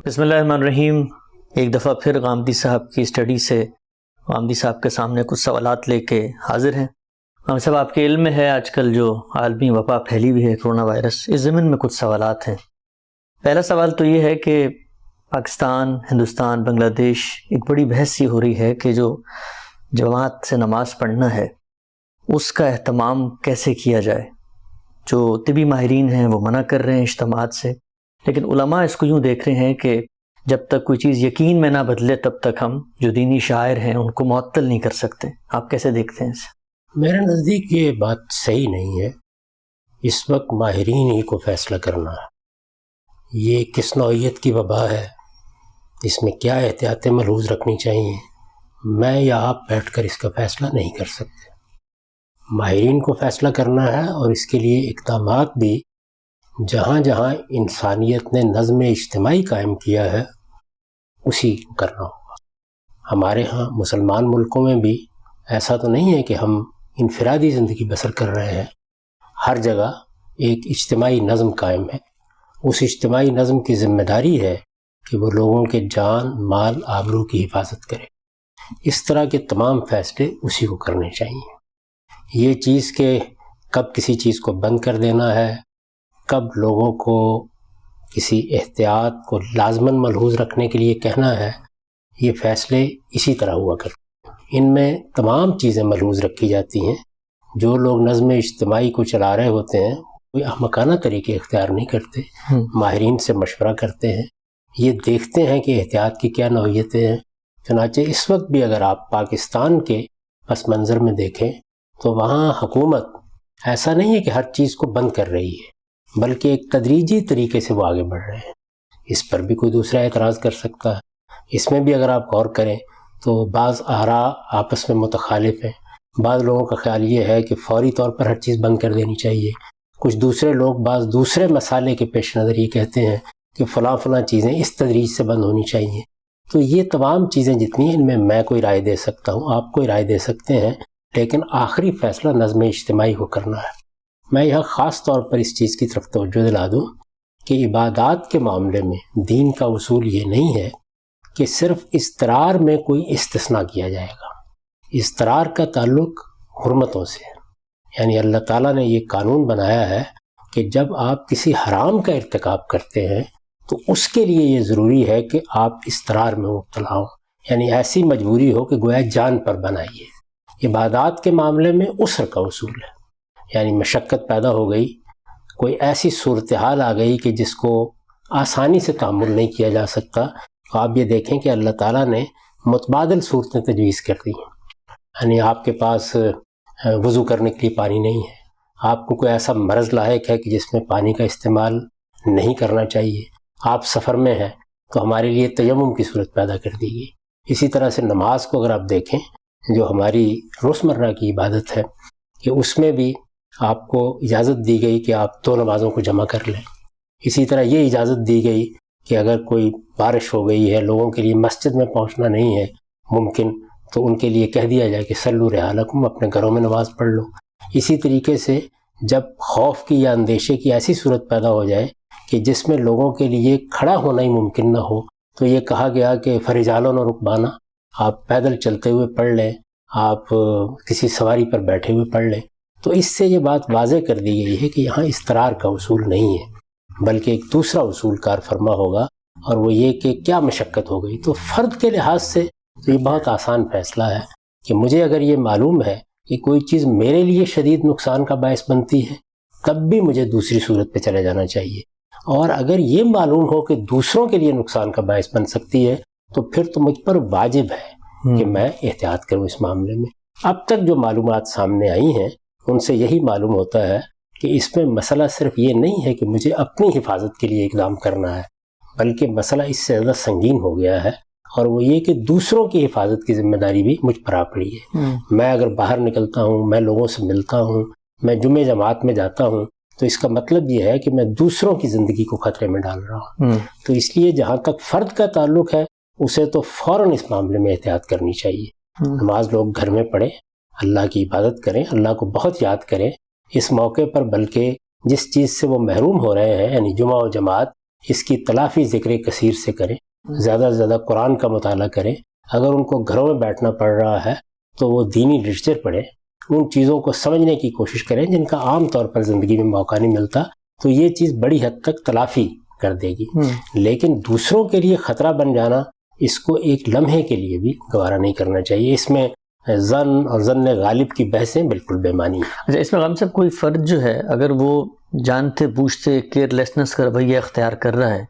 بسم اللہ الرحمن الرحیم۔ ایک دفعہ پھر غامدی صاحب کی اسٹڈی سے غامدی صاحب کے سامنے کچھ سوالات لے کے حاضر ہیں۔ غامدی صاحب، آپ کے علم میں ہے آج کل جو عالمی وبا پھیلی ہوئی ہے کرونا وائرس، اس ضمن میں کچھ سوالات ہیں۔ پہلا سوال تو یہ ہے کہ پاکستان، ہندوستان، بنگلہ دیش ایک بڑی بحث یہ ہو رہی ہے کہ جو جماعت سے نماز پڑھنا ہے اس کا اہتمام کیسے کیا جائے۔ جو طبی ماہرین ہیں وہ منع کر رہے ہیں اجتماعات سے، لیکن علماء اس کو یوں دیکھ رہے ہیں کہ جب تک کوئی چیز یقین میں نہ بدلے تب تک ہم جو دینی شاعر ہیں ان کو معطل نہیں کر سکتے۔ آپ کیسے دیکھتے ہیں اسے؟ میرے نزدیک یہ بات صحیح نہیں ہے۔ اس وقت ماہرین ہی کو فیصلہ کرنا ہے یہ کس نوعیت کی وبا ہے، اس میں کیا احتیاطیں ملحوظ رکھنی چاہیے۔ میں یا آپ بیٹھ کر اس کا فیصلہ نہیں کر سکتے، ماہرین کو فیصلہ کرنا ہے، اور اس کے لیے اقدامات بھی جہاں جہاں انسانیت نے نظم اجتماعی قائم کیا ہے اسی کو کرنا ہوگا۔ ہمارے ہاں مسلمان ملکوں میں بھی ایسا تو نہیں ہے کہ ہم انفرادی زندگی بسر کر رہے ہیں، ہر جگہ ایک اجتماعی نظم قائم ہے۔ اس اجتماعی نظم کی ذمہ داری ہے کہ وہ لوگوں کے جان، مال، آبرو کی حفاظت کرے۔ اس طرح کے تمام فیصلے اسی کو کرنے چاہیے۔ یہ چیز کہ کب کسی چیز کو بند کر دینا ہے، کب لوگوں کو کسی احتیاط کو لازماً ملحوظ رکھنے کے لیے کہنا ہے، یہ فیصلے اسی طرح ہوا کرتے ہیں۔ ان میں تمام چیزیں ملحوظ رکھی جاتی ہیں۔ جو لوگ نظم اجتماعی کو چلا رہے ہوتے ہیں کوئی احمقانہ طریقے اختیار نہیں کرتے، ماہرین سے مشورہ کرتے ہیں، یہ دیکھتے ہیں کہ احتیاط کی کیا نوعیتیں ہیں۔ چنانچہ اس وقت بھی اگر آپ پاکستان کے پس منظر میں دیکھیں تو وہاں حکومت ایسا نہیں ہے کہ ہر چیز کو بند کر رہی ہے، بلکہ ایک تدریجی طریقے سے وہ آگے بڑھ رہے ہیں۔ اس پر بھی کوئی دوسرا اعتراض کر سکتا ہے۔ اس میں بھی اگر آپ غور کریں تو بعض آراء آپس میں متخالف ہیں۔ بعض لوگوں کا خیال یہ ہے کہ فوری طور پر ہر چیز بند کر دینی چاہیے، کچھ دوسرے لوگ بعض دوسرے مسالے کے پیش نظر یہ کہتے ہیں کہ فلاں چیزیں اس تدریج سے بند ہونی چاہیے۔ تو یہ تمام چیزیں جتنی ہیں ان میں کوئی رائے دے سکتا ہوں، آپ کوئی رائے دے سکتے ہیں، لیکن آخری فیصلہ نظم اجتماعی کو کرنا ہے۔ میں یہاں خاص طور پر اس چیز کی طرف توجہ دلا دوں کہ عبادات کے معاملے میں دین کا اصول یہ نہیں ہے کہ صرف اضطرار میں کوئی استثناء کیا جائے گا۔ اضطرار کا تعلق حرمتوں سے ہے، یعنی اللہ تعالیٰ نے یہ قانون بنایا ہے کہ جب آپ کسی حرام کا ارتکاب کرتے ہیں تو اس کے لیے یہ ضروری ہے کہ آپ اضطرار میں مبتلا ہوں، یعنی ایسی مجبوری ہو کہ گویا جان پر بنائیے۔ عبادات کے معاملے میں عسر کا اصول ہے، یعنی مشقت پیدا ہو گئی، کوئی ایسی صورتحال آ گئی کہ جس کو آسانی سے تحمل نہیں کیا جا سکتا، تو آپ یہ دیکھیں کہ اللہ تعالیٰ نے متبادل صورتیں تجویز کر دی ہیں۔ یعنی آپ کے پاس وضو کرنے کے لیے پانی نہیں ہے، آپ کو کوئی ایسا مرض لاحق ہے کہ جس میں پانی کا استعمال نہیں کرنا چاہیے، آپ سفر میں ہیں تو ہمارے لیے تیمم کی صورت پیدا کر دی گئی۔ اسی طرح سے نماز کو اگر آپ دیکھیں جو ہماری روزمرہ کی عبادت ہے کہ اس میں بھی آپ کو اجازت دی گئی کہ آپ 2 نمازوں کو جمع کر لیں۔ اسی طرح یہ اجازت دی گئی کہ اگر کوئی بارش ہو گئی ہے، لوگوں کے لیے مسجد میں پہنچنا نہیں ہے ممکن، تو ان کے لیے کہہ دیا جائے کہ صلوا رحالکم، اپنے گھروں میں نماز پڑھ لو۔ اسی طریقے سے جب خوف کی یا اندیشے کی ایسی صورت پیدا ہو جائے کہ جس میں لوگوں کے لیے کھڑا ہونا ہی ممکن نہ ہو، تو یہ کہا گیا کہ فرجالون و رکبانا، آپ پیدل چلتے ہوئے پڑھ لیں، آپ کسی سواری پر بیٹھے ہوئے پڑھ لیں۔ تو اس سے یہ بات واضح کر دی گئی ہے کہ یہاں اضطرار کا اصول نہیں ہے، بلکہ ایک دوسرا اصول کار فرما ہوگا، اور وہ یہ کہ کیا مشقت ہو گئی۔ تو فرد کے لحاظ سے تو یہ بہت آسان فیصلہ ہے کہ مجھے اگر یہ معلوم ہے کہ کوئی چیز میرے لیے شدید نقصان کا باعث بنتی ہے تب بھی مجھے دوسری صورت پہ چلے جانا چاہیے، اور اگر یہ معلوم ہو کہ دوسروں کے لیے نقصان کا باعث بن سکتی ہے تو پھر تو مجھ پر واجب ہے کہ میں احتیاط کروں اس معاملے میں۔ اب تک جو معلومات سامنے آئی ہیں ان سے یہی معلوم ہوتا ہے کہ اس میں مسئلہ صرف یہ نہیں ہے کہ مجھے اپنی حفاظت کے لیے اقدام کرنا ہے، بلکہ مسئلہ اس سے زیادہ سنگین ہو گیا ہے، اور وہ یہ کہ دوسروں کی حفاظت کی ذمہ داری بھی مجھ پر آ پڑی ہے۔ میں اگر باہر نکلتا ہوں، میں لوگوں سے ملتا ہوں، میں جمعہ جماعت میں جاتا ہوں، تو اس کا مطلب یہ ہے کہ میں دوسروں کی زندگی کو خطرے میں ڈال رہا ہوں۔ تو اس لیے جہاں تک فرد کا تعلق ہے اسے تو فوراً اس معاملے میں احتیاط کرنی چاہیے۔ نماز لوگ گھر میں پڑھیں، اللہ کی عبادت کریں، اللہ کو بہت یاد کریں اس موقع پر، بلکہ جس چیز سے وہ محروم ہو رہے ہیں یعنی جمعہ و جماعت، اس کی تلافی ذکر کثیر سے کریں، زیادہ سے زیادہ قرآن کا مطالعہ کریں. اگر ان کو گھروں میں بیٹھنا پڑ رہا ہے تو وہ دینی لٹریچر پڑھیں، ان چیزوں کو سمجھنے کی کوشش کریں جن کا عام طور پر زندگی میں موقع نہیں ملتا، تو یہ چیز بڑی حد تک تلافی کر دے گی. لیکن دوسروں کے لیے خطرہ بن جانا، اس کو ایک لمحے کے لیے بھی گوارا نہیں کرنا چاہیے. اس میں ظن اور ظن غالب کی بحثیں بالکل بے معنی ہیں. اچھا، اس میں غم صاحب کوئی فرد جو ہے اگر وہ جانتے بوجھتے کیئر لیسنس کا رویہ اختیار کر رہا ہے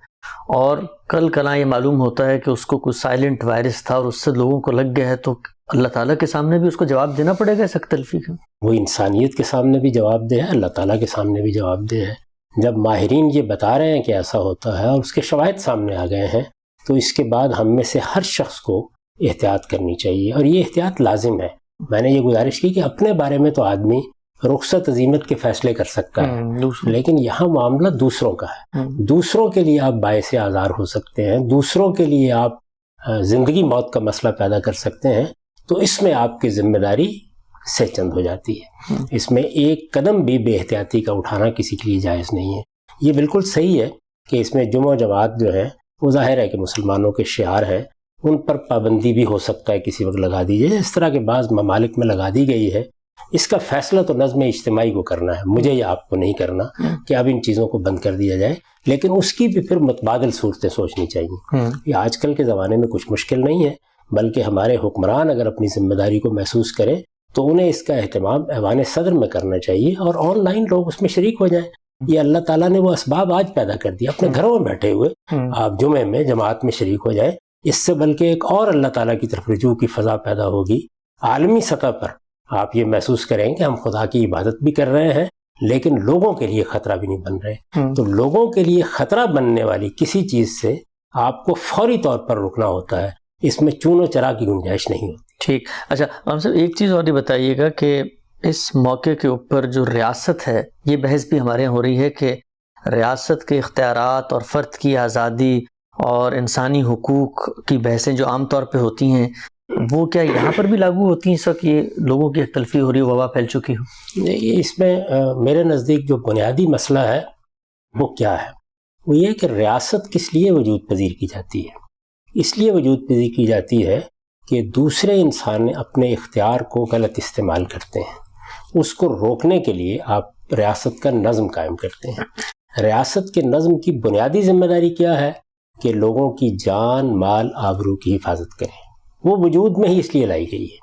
اور کل کلاں یہ معلوم ہوتا ہے کہ اس کو کوئی سائلنٹ وائرس تھا اور اس سے لوگوں کو لگ گیا ہے، تو اللہ تعالیٰ کے سامنے بھی اس کو جواب دینا پڑے گا اس حق تلفی کا؟ وہ انسانیت کے سامنے بھی جواب دہ ہے، اللہ تعالیٰ کے سامنے بھی جواب دہ ہے. جب ماہرین یہ بتا رہے ہیں کہ ایسا ہوتا ہے اور اس کے شواہد سامنے آ گئے ہیں، تو اس کے بعد ہم میں سے ہر شخص کو احتیاط کرنی چاہیے، اور یہ احتیاط لازم ہے. میں نے یہ گزارش کی کہ اپنے بارے میں تو آدمی رخصت عزیمت کے فیصلے کر سکتا ہے، لیکن یہاں معاملہ دوسروں کا ہے. دوسروں کے لیے آپ باعث آزار ہو سکتے ہیں، دوسروں کے لیے آپ زندگی موت کا مسئلہ پیدا کر سکتے ہیں، تو اس میں آپ کی ذمہ داری سے چند ہو جاتی ہے. اس میں ایک قدم بھی بے احتیاطی کا اٹھانا کسی کے لیے جائز نہیں ہے. یہ بالکل صحیح ہے کہ اس میں جمعہ جماعت جو ہے وہ ظاہر ہے کہ مسلمانوں کے شعار ہیں، ان پر پابندی بھی ہو سکتا ہے کسی وقت لگا دی جائے. اس طرح کے بعض ممالک میں لگا دی گئی ہے. اس کا فیصلہ تو نظم اجتماعی کو کرنا ہے، مجھے یا آپ کو نہیں کرنا کہ اب ان چیزوں کو بند کر دیا جائے، لیکن اس کی بھی پھر متبادل صورتیں سوچنی چاہیے. یہ آج کل کے زمانے میں کچھ مشکل نہیں ہے، بلکہ ہمارے حکمران اگر اپنی ذمہ داری کو محسوس کریں تو انہیں اس کا اہتمام ایوان صدر میں کرنا چاہیے، اور آن لائن لوگ اس میں شریک ہو جائیں. یہ اللہ تعالیٰ نے وہ اسباب آج پیدا کر دیا. اپنے گھروں میں بیٹھے ہوئے آپ جمعے میں جماعت میں شریک ہو جائیں. اس سے بلکہ ایک اور اللہ تعالیٰ کی طرف رجوع کی فضا پیدا ہوگی. عالمی سطح پر آپ یہ محسوس کریں کہ ہم خدا کی عبادت بھی کر رہے ہیں، لیکن لوگوں کے لیے خطرہ بھی نہیں بن رہے. تو لوگوں کے لیے خطرہ بننے والی کسی چیز سے آپ کو فوری طور پر رکنا ہوتا ہے. اس میں چون و چرا کی گنجائش نہیں ہوتی. ٹھیک. اچھا ہم صاحب ایک چیز اور یہ بتائیے گا کہ اس موقع کے اوپر جو ریاست ہے، یہ بحث بھی ہمارے یہاں ہو رہی ہے کہ ریاست کے اختیارات اور فرد کی آزادی اور انسانی حقوق کی بحثیں جو عام طور پہ ہوتی ہیں، وہ کیا یہاں پر بھی لاگو ہوتی ہیں اس وقت یہ لوگوں کی تلفی ہو رہی ہو، وبا پھیل چکی ہو؟ اس میں میرے نزدیک جو بنیادی مسئلہ ہے وہ کیا ہے، وہ یہ کہ ریاست کس لیے وجود پذیر کی جاتی ہے. اس لیے وجود پذیر کی جاتی ہے کہ دوسرے انسان اپنے اختیار کو غلط استعمال کرتے ہیں. اس کو روکنے کے لیے آپ ریاست کا نظم قائم کرتے ہیں. ریاست کے نظم کی بنیادی ذمہ داری کیا ہے کہ لوگوں کی جان، مال، آبرو کی حفاظت کریں. وہ وجود میں ہی اس لیے لائی گئی ہے.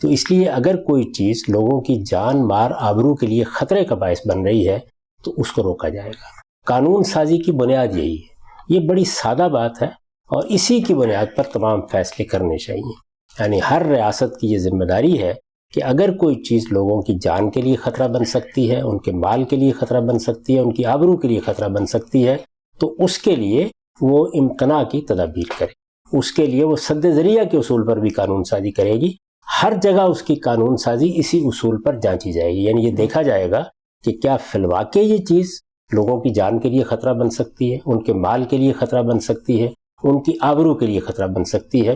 تو اس لیے اگر کوئی چیز لوگوں کی جان، مال، آبرو کے لیے خطرے کا باعث بن رہی ہے تو اس کو روکا جائے گا. قانون سازی کی بنیاد یہی ہے. یہ بڑی سادہ بات ہے اور اسی کی بنیاد پر تمام فیصلے کرنے چاہیے. یعنی ہر ریاست کی یہ ذمہ داری ہے کہ اگر کوئی چیز لوگوں کی جان کے لیے خطرہ بن سکتی ہے، ان کے مال کے لیے خطرہ بن سکتی ہے، ان کی آبرو کے لیے خطرہ بن سکتی ہے، تو اس کے لیے وہ امتناع کی تدابیر کرے. اس کے لیے وہ سد ذریعہ کے اصول پر بھی قانون سازی کرے گی. ہر جگہ اس کی قانون سازی اسی اصول پر جانچی جائے گی. یعنی یہ دیکھا جائے گا کہ کیا فی الواقع یہ چیز لوگوں کی جان کے لیے خطرہ بن سکتی ہے، ان کے مال کے لیے خطرہ بن سکتی ہے، ان کی آبرو کے لیے خطرہ بن سکتی ہے.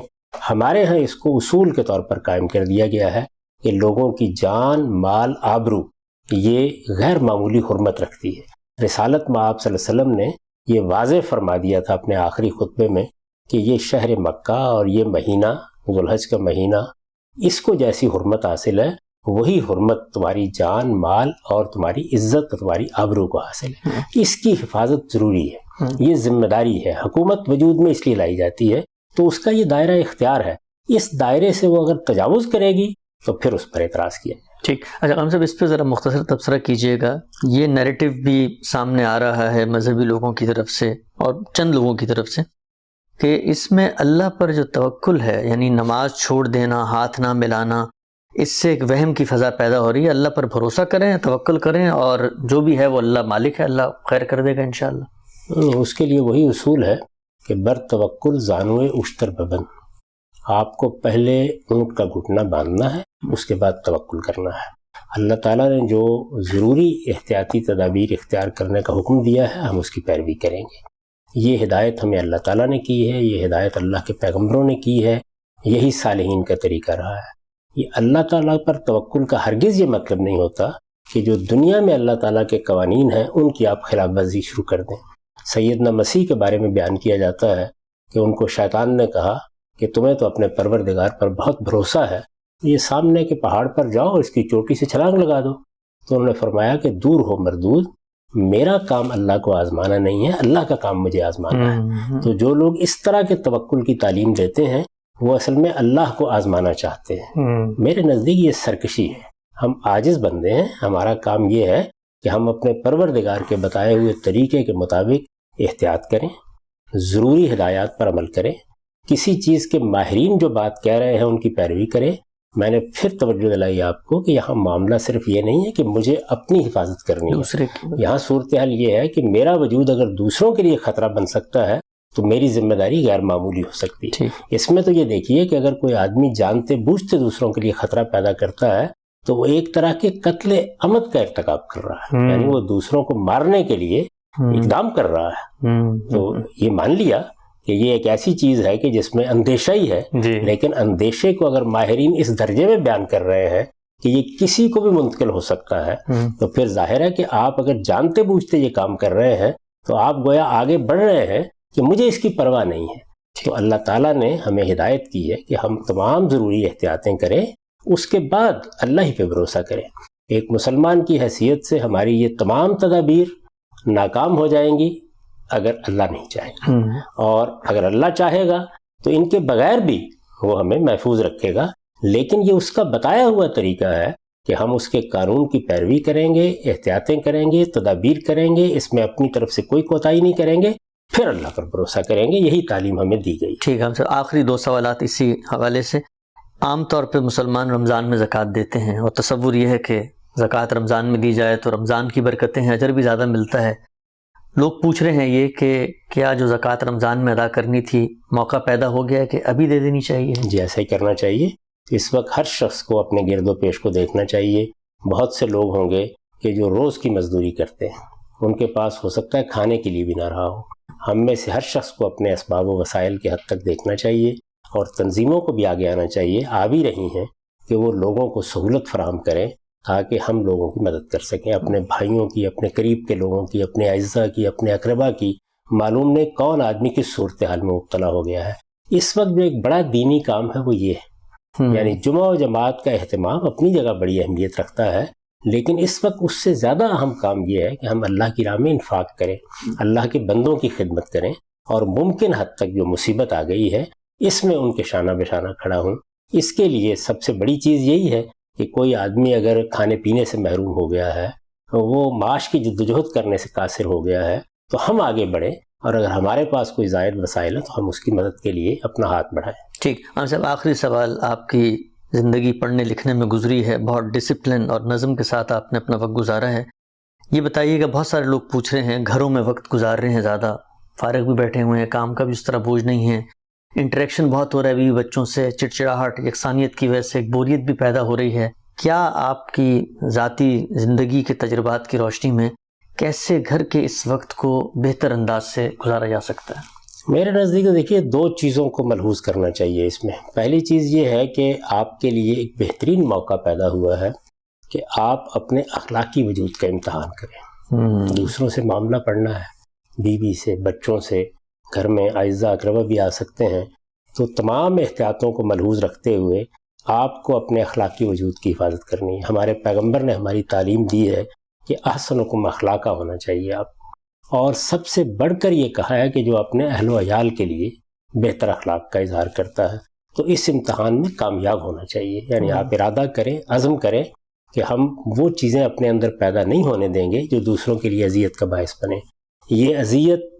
ہمارے ہاں اس کو اصول کے طور پر قائم کر دیا گیا ہے کہ لوگوں کی جان، مال، آبرو یہ غیر معمولی حرمت رکھتی ہے. رسالت میں آپ صلی اللہ علیہ وسلم نے یہ واضح فرما دیا تھا اپنے آخری خطبے میں کہ یہ شہر مکہ اور یہ مہینہ ذوالحج کا مہینہ، اس کو جیسی حرمت حاصل ہے وہی حرمت تمہاری جان، مال اور تمہاری عزت اور تمہاری آبرو کو حاصل ہے. اس کی حفاظت ضروری ہے، یہ ذمہ داری ہے. حکومت وجود میں اس لیے لائی جاتی ہے تو اس کا یہ دائرہ اختیار ہے. اس دائرے سے وہ اگر تجاوز کرے گی تو پھر اس پر اعتراض کیا جائے. ٹھیک. اچھا ہم صاحب اس پہ ذرا مختصر تبصرہ کیجیے گا. یہ نیریٹو بھی سامنے آ رہا ہے مذہبی لوگوں کی طرف سے اور چند لوگوں کی طرف سے کہ اس میں اللہ پر جو توکل ہے، یعنی نماز چھوڑ دینا، ہاتھ نہ ملانا، اس سے ایک وہم کی فضا پیدا ہو رہی ہے. اللہ پر بھروسہ کریں، توکل کریں، اور جو بھی ہے وہ اللہ مالک ہے، اللہ خیر کر دے گا انشاءاللہ. اس کے لیے وہی اصول ہے کہ بر توکل زانوے اشتر ببن. آپ کو پہلے اونٹ کا گھٹنا باندھنا ہے، اس کے بعد توکل کرنا ہے. اللہ تعالیٰ نے جو ضروری احتیاطی تدابیر اختیار کرنے کا حکم دیا ہے ہم اس کی پیروی کریں گے. یہ ہدایت ہمیں اللہ تعالیٰ نے کی ہے، یہ ہدایت اللہ کے پیغمبروں نے کی ہے، یہی صالحین کا طریقہ رہا ہے. یہ اللہ تعالیٰ پر توکل کا ہرگز یہ مطلب نہیں ہوتا کہ جو دنیا میں اللہ تعالیٰ کے قوانین ہیں ان کی آپ خلاف ورزی شروع کر دیں. سیدنا مسیح کے بارے میں بیان کیا جاتا ہے کہ ان کو شیطان نے کہا کہ تمہیں تو اپنے پروردگار پر بہت بھروسہ ہے، یہ سامنے کے پہاڑ پر جاؤ، اس کی چوٹی سے چھلانگ لگا دو۔ تو انہوں نے فرمایا کہ دور ہو مردود، میرا کام اللہ کو آزمانا نہیں ہے، اللہ کا کام مجھے آزمانا ہے۔ تو جو لوگ اس طرح کے توکل کی تعلیم دیتے ہیں وہ اصل میں اللہ کو آزمانا چاہتے ہیں۔ میرے نزدیک یہ سرکشی ہے، ہم عاجز بندے ہیں، ہمارا کام یہ ہے کہ ہم اپنے پروردگار کے بتائے ہوئے طریقے کے مطابق احتیاط کریں، ضروری ہدایات پر عمل کریں، کسی چیز کے ماہرین جو بات کہہ رہے ہیں ان کی پیروی کریں۔ میں نے پھر توجہ دلائی آپ کو کہ یہاں معاملہ صرف یہ نہیں ہے کہ مجھے اپنی حفاظت کرنی ہے، یہاں صورتحال یہ ہے کہ میرا وجود اگر دوسروں کے لیے خطرہ بن سکتا ہے تو میری ذمہ داری غیر معمولی ہو سکتی ہے۔ اس میں تو یہ دیکھیے کہ اگر کوئی آدمی جانتے بوجھتے دوسروں کے لیے خطرہ پیدا کرتا ہے تو وہ ایک طرح کے قتل عمد کا ارتکاب کر رہا ہے، یعنی وہ دوسروں کو مارنے کے لیے اقدام کر رہا ہے۔ تو یہ مان لیا کہ یہ ایک ایسی چیز ہے کہ جس میں اندیشہ ہی ہے، لیکن اندیشے کو اگر ماہرین اس درجے میں بیان کر رہے ہیں کہ یہ کسی کو بھی منتقل ہو سکتا ہے تو پھر ظاہر ہے کہ آپ اگر جانتے بوجھتے یہ کام کر رہے ہیں تو آپ گویا آگے بڑھ رہے ہیں کہ مجھے اس کی پرواہ نہیں ہے۔ تو اللہ تعالیٰ نے ہمیں ہدایت کی ہے کہ ہم تمام ضروری احتیاطیں کریں، اس کے بعد اللہ ہی پہ بھروسہ کریں۔ ایک مسلمان کی حیثیت سے ہماری یہ تمام تدابیر ناکام ہو جائیں گی اگر اللہ نہیں چاہے گا، اور اگر اللہ چاہے گا تو ان کے بغیر بھی وہ ہمیں محفوظ رکھے گا، لیکن یہ اس کا بتایا ہوا طریقہ ہے کہ ہم اس کے قانون کی پیروی کریں گے، احتیاطیں کریں گے، تدابیر کریں گے، اس میں اپنی طرف سے کوئی کوتاہی نہیں کریں گے، پھر اللہ پر بھروسہ کریں گے۔ یہی تعلیم ہمیں دی گئی۔ ٹھیک ہے، ہم سے آخری 2 سوالات اسی حوالے سے۔ عام طور پہ مسلمان رمضان میں زکوٰۃ دیتے ہیں اور تصور یہ ہے کہ زکوٰۃ رمضان میں دی جائے تو رمضان کی برکتیں ہیں، اجر بھی زیادہ ملتا ہے۔ لوگ پوچھ رہے ہیں یہ کہ کیا جو زکوٰۃ رمضان میں ادا کرنی تھی موقع پیدا ہو گیا ہے کہ ابھی دے دینی چاہیے؟ جی ایسا ہی کرنا چاہیے۔ اس وقت ہر شخص کو اپنے گرد و پیش کو دیکھنا چاہیے۔ بہت سے لوگ ہوں گے کہ جو روز کی مزدوری کرتے ہیں، ان کے پاس ہو سکتا ہے کھانے کے لیے بھی نہ رہا ہو۔ ہم میں سے ہر شخص کو اپنے اسباب و وسائل کے حد تک دیکھنا چاہیے، اور تنظیموں کو بھی آگے آنا چاہیے، آ بھی رہی ہیں کہ وہ لوگوں کو سہولت فراہم کریں تاکہ ہم لوگوں کی مدد کر سکیں، اپنے بھائیوں کی، اپنے قریب کے لوگوں کی، اپنے اعزاء کی، اپنے اقربا کی۔ معلوم نہیں کون آدمی کس صورتحال میں مبتلا ہو گیا ہے۔ اس وقت جو ایک بڑا دینی کام ہے وہ یہ ہے، یعنی جمعہ و جماعت کا اہتمام اپنی جگہ بڑی اہمیت رکھتا ہے، لیکن اس وقت اس سے زیادہ اہم کام یہ ہے کہ ہم اللہ کی راہ میں انفاق کریں، اللہ کے بندوں کی خدمت کریں، اور ممکن حد تک جو مصیبت آ گئی ہے اس میں ان کے شانہ بشانہ کھڑا ہوں۔ اس کے لیے سب سے بڑی چیز یہی ہے کہ کوئی آدمی اگر کھانے پینے سے محروم ہو گیا ہے، وہ معاش کی جدوجہد کرنے سے قاصر ہو گیا ہے، تو ہم آگے بڑھیں، اور اگر ہمارے پاس کوئی زائد وسائل ہے تو ہم اس کی مدد کے لیے اپنا ہاتھ بڑھائیں۔ ٹھیک، ہم صاحب آخری سوال، آپ کی زندگی پڑھنے لکھنے میں گزری ہے، بہت ڈسپلن اور نظم کے ساتھ آپ نے اپنا وقت گزارا ہے، یہ بتائیے کہ بہت سارے لوگ پوچھ رہے ہیں گھروں میں وقت گزار رہے ہیں، زیادہ فارغ بھی بیٹھے ہوئے ہیں، کام کا بھی اس طرح بوجھ نہیں ہے، انٹریکشن بہت ہو رہا ہے بیوی بچوں سے، چڑچڑاہٹ یکسانیت کی وجہ سے ایک بوریت بھی پیدا ہو رہی ہے، کیا آپ کی ذاتی زندگی کے تجربات کی روشنی میں کیسے گھر کے اس وقت کو بہتر انداز سے گزارا جا سکتا ہے؟ میرے نزدیک دیکھیے 2 چیزوں کو ملحوظ کرنا چاہیے اس میں۔ پہلی چیز یہ ہے کہ آپ کے لیے ایک بہترین موقع پیدا ہوا ہے کہ آپ اپنے اخلاقی وجود کا امتحان کریں۔ دوسروں سے معاملہ پڑھنا ہے، بیوی سے، بچوں سے، گھر میں اعزاء اقربا بھی آ سکتے ہیں، تو تمام احتیاطوں کو ملحوظ رکھتے ہوئے آپ کو اپنے اخلاقی وجود کی حفاظت کرنی ہے۔ ہمارے پیغمبر نے ہماری تعلیم دی ہے کہ احسنکم اخلاقا ہونا چاہیے آپ، اور سب سے بڑھ کر یہ کہا ہے کہ جو اپنے اہل و عیال کے لیے بہتر اخلاق کا اظہار کرتا ہے تو اس امتحان میں کامیاب ہونا چاہیے۔ یعنی آپ ارادہ کریں، عزم کریں کہ ہم وہ چیزیں اپنے اندر پیدا نہیں ہونے دیں گے جو دوسروں کے لیے اذیت کا باعث بنے۔ یہ اذیت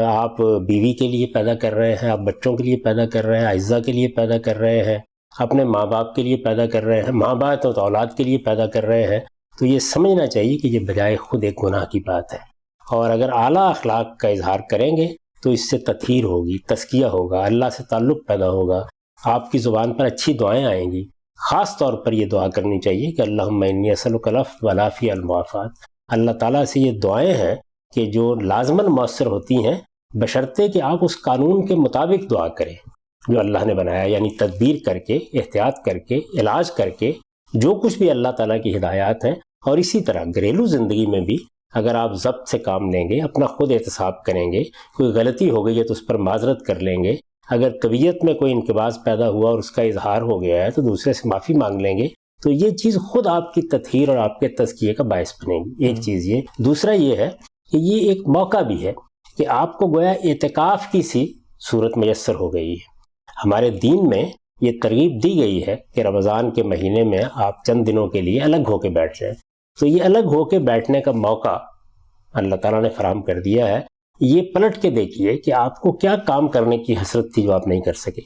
آپ بیوی کے لیے پیدا کر رہے ہیں، آپ بچوں کے لیے پیدا کر رہے ہیں، اعزاء کے لیے پیدا کر رہے ہیں، اپنے ماں باپ کے لیے پیدا کر رہے ہیں، ماں باپ تو اولاد کے لیے پیدا کر رہے ہیں، تو یہ سمجھنا چاہیے کہ یہ بجائے خود ایک گناہ کی بات ہے۔ اور اگر اعلیٰ اخلاق کا اظہار کریں گے تو اس سے تطہیر ہوگی، تزکیہ ہوگا، اللہ سے تعلق پیدا ہوگا، آپ کی زبان پر اچھی دعائیں آئیں گی۔ خاص طور پر یہ دعا کرنی چاہیے کہ اللہم انی اسألک العفو والعافیہ المعافات۔ اللہ تعالیٰ سے یہ دعائیں ہیں کہ جو لازماً مؤثر ہوتی ہیں، بشرطے کہ آپ اس قانون کے مطابق دعا کریں جو اللہ نے بنایا، یعنی تدبیر کر کے، احتیاط کر کے، علاج کر کے، جو کچھ بھی اللہ تعالیٰ کی ہدایات ہیں۔ اور اسی طرح گھریلو زندگی میں بھی اگر آپ ضبط سے کام لیں گے، اپنا خود احتساب کریں گے، کوئی غلطی ہو گئی ہے تو اس پر معذرت کر لیں گے، اگر طبیعت میں کوئی انقباض پیدا ہوا اور اس کا اظہار ہو گیا ہے تو دوسرے سے معافی مانگ لیں گے، تو یہ چیز خود آپ کی تطہیر اور آپ کے تزکیے کا باعث بنے گی. ایک چیز یہ. دوسرا یہ ہے کہ یہ ایک موقع بھی ہے کہ آپ کو گویا اعتکاف کی سی صورت میسر ہو گئی ہے. ہمارے دین میں یہ ترغیب دی گئی ہے کہ رمضان کے مہینے میں آپ چند دنوں کے لیے الگ ہو کے بیٹھ جائیں. تو یہ الگ ہو کے بیٹھنے کا موقع اللہ تعالیٰ نے فراہم کر دیا ہے. یہ پلٹ کے دیکھیے کہ آپ کو کیا کام کرنے کی حسرت تھی جو آپ نہیں کر سکے.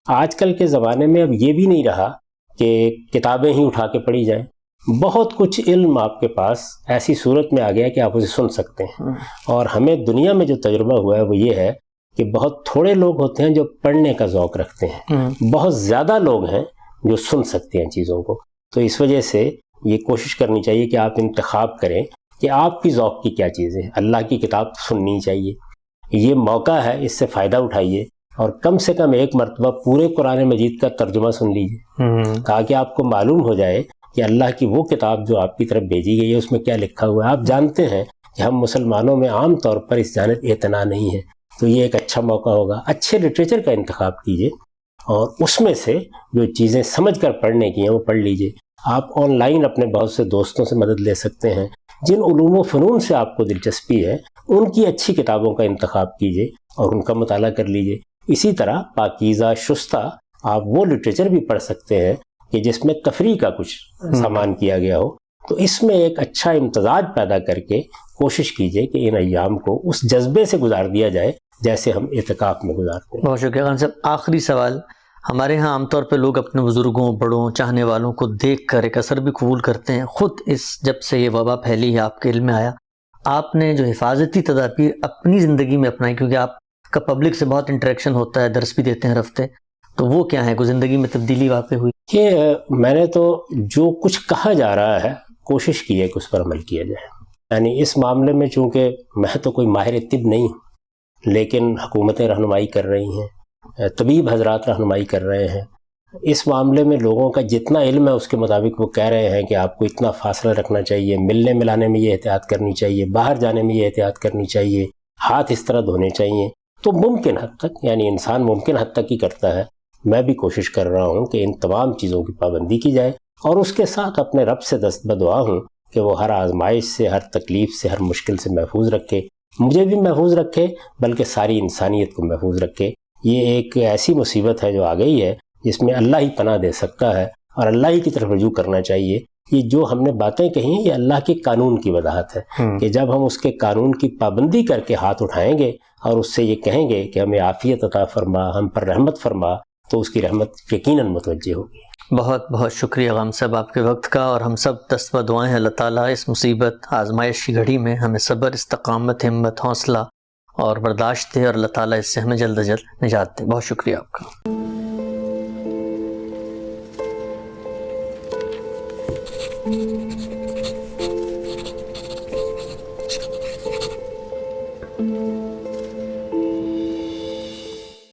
آج کل کے زمانے میں اب یہ بھی نہیں رہا کہ کتابیں ہی اٹھا کے پڑھی جائیں. بہت کچھ علم آپ کے پاس ایسی صورت میں آ گیا کہ آپ اسے سن سکتے ہیں. اور ہمیں دنیا میں جو تجربہ ہوا ہے وہ یہ ہے کہ بہت تھوڑے لوگ ہوتے ہیں جو پڑھنے کا ذوق رکھتے ہیں، بہت زیادہ لوگ ہیں جو سن سکتے ہیں چیزوں کو. تو اس وجہ سے یہ کوشش کرنی چاہیے کہ آپ انتخاب کریں کہ آپ کی ذوق کی کیا چیزیں ہیں. اللہ کی کتاب سننی چاہیے، یہ موقع ہے، اس سے فائدہ اٹھائیے اور کم سے کم ایک مرتبہ پورے قرآن مجید کا ترجمہ سن لیجیے تاکہ آپ کو معلوم ہو جائے کہ اللہ کی وہ کتاب جو آپ کی طرف بھیجی گئی ہے اس میں کیا لکھا ہوا ہے. آپ جانتے ہیں کہ ہم مسلمانوں میں عام طور پر اس جانب اعتنا نہیں ہے، تو یہ ایک اچھا موقع ہوگا. اچھے لٹریچر کا انتخاب کیجیے اور اس میں سے جو چیزیں سمجھ کر پڑھنے کی ہیں وہ پڑھ لیجیے. آپ آن لائن اپنے بہت سے دوستوں سے مدد لے سکتے ہیں. جن علوم و فنون سے آپ کو دلچسپی ہے ان کی اچھی کتابوں کا انتخاب کیجیے اور ان کا مطالعہ کر لیجیے. اسی طرح پاکیزہ شستہ آپ وہ لٹریچر بھی پڑھ سکتے ہیں کہ جس میں تفریح کا کچھ سامان کیا گیا ہو. تو اس میں ایک اچھا امتزاج پیدا کر کے کوشش کیجیے کہ ان ایام کو اس جذبے سے گزار دیا جائے جیسے ہم اعتکاف میں گزارتے ہیں. بہت شکریہ خان صاحب. آخری سوال. ہمارے ہاں عام طور پہ لوگ اپنے بزرگوں، بڑوں، چاہنے والوں کو دیکھ کر ایک اثر بھی قبول کرتے ہیں. خود جب سے یہ وبا پھیلی ہے آپ کے علم میں آیا، آپ نے جو حفاظتی تدابیر اپنی زندگی میں اپنائی، کیونکہ آپ کا پبلک سے بہت انٹریکشن ہوتا ہے، درس بھی دیتے ہیں ہر ہفتے، تو وہ کیا ہے؟ کوئی زندگی میں تبدیلی واقع ہوئی؟ کہ میں نے تو جو کچھ کہا جا رہا ہے کوشش کی ہے کہ اس پر عمل کیا جائے. یعنی اس معاملے میں چونکہ میں تو کوئی ماہر طب نہیں ہوں، لیکن حکومتیں رہنمائی کر رہی ہیں، طبیب حضرات رہنمائی کر رہے ہیں. اس معاملے میں لوگوں کا جتنا علم ہے اس کے مطابق وہ کہہ رہے ہیں کہ آپ کو اتنا فاصلہ رکھنا چاہیے، ملنے ملانے میں یہ احتیاط کرنی چاہیے، باہر جانے میں یہ احتیاط کرنی چاہیے، ہاتھ اس طرح دھونے چاہیے. تو ممکن حد تک، یعنی انسان ممکن حد تک ہی کرتا ہے. میں بھی کوشش کر رہا ہوں کہ ان تمام چیزوں کی پابندی کی جائے اور اس کے ساتھ اپنے رب سے دست بدعا ہوں کہ وہ ہر آزمائش سے، ہر تکلیف سے، ہر مشکل سے محفوظ رکھے، مجھے بھی محفوظ رکھے، بلکہ ساری انسانیت کو محفوظ رکھے. یہ ایک ایسی مصیبت ہے جو آ گئی ہے جس میں اللہ ہی پناہ دے سکتا ہے اور اللہ ہی کی طرف رجوع کرنا چاہیے. یہ جو ہم نے باتیں کہی ہیں یہ اللہ کے قانون کی وضاحت ہے کہ جب ہم اس کے قانون کی پابندی کر کے ہاتھ اٹھائیں گے اور اس سے یہ کہیں گے کہ ہمیں عافیت عطا فرما، ہم پر رحمت فرما، تو اس کی رحمت یقیناً متوجہ ہوگی. بہت بہت شکریہ غام صاحب آپ کے وقت کا. اور ہم سب دست بدعائیں ہیں اللہ تعالیٰ اس مصیبت آزمائش کی گھڑی میں ہمیں صبر، استقامت، ہمت، حوصلہ اور برداشت دے، اور اللہ تعالیٰ اس سے ہمیں جلد از جلد نجات دے. بہت شکریہ آپ کا.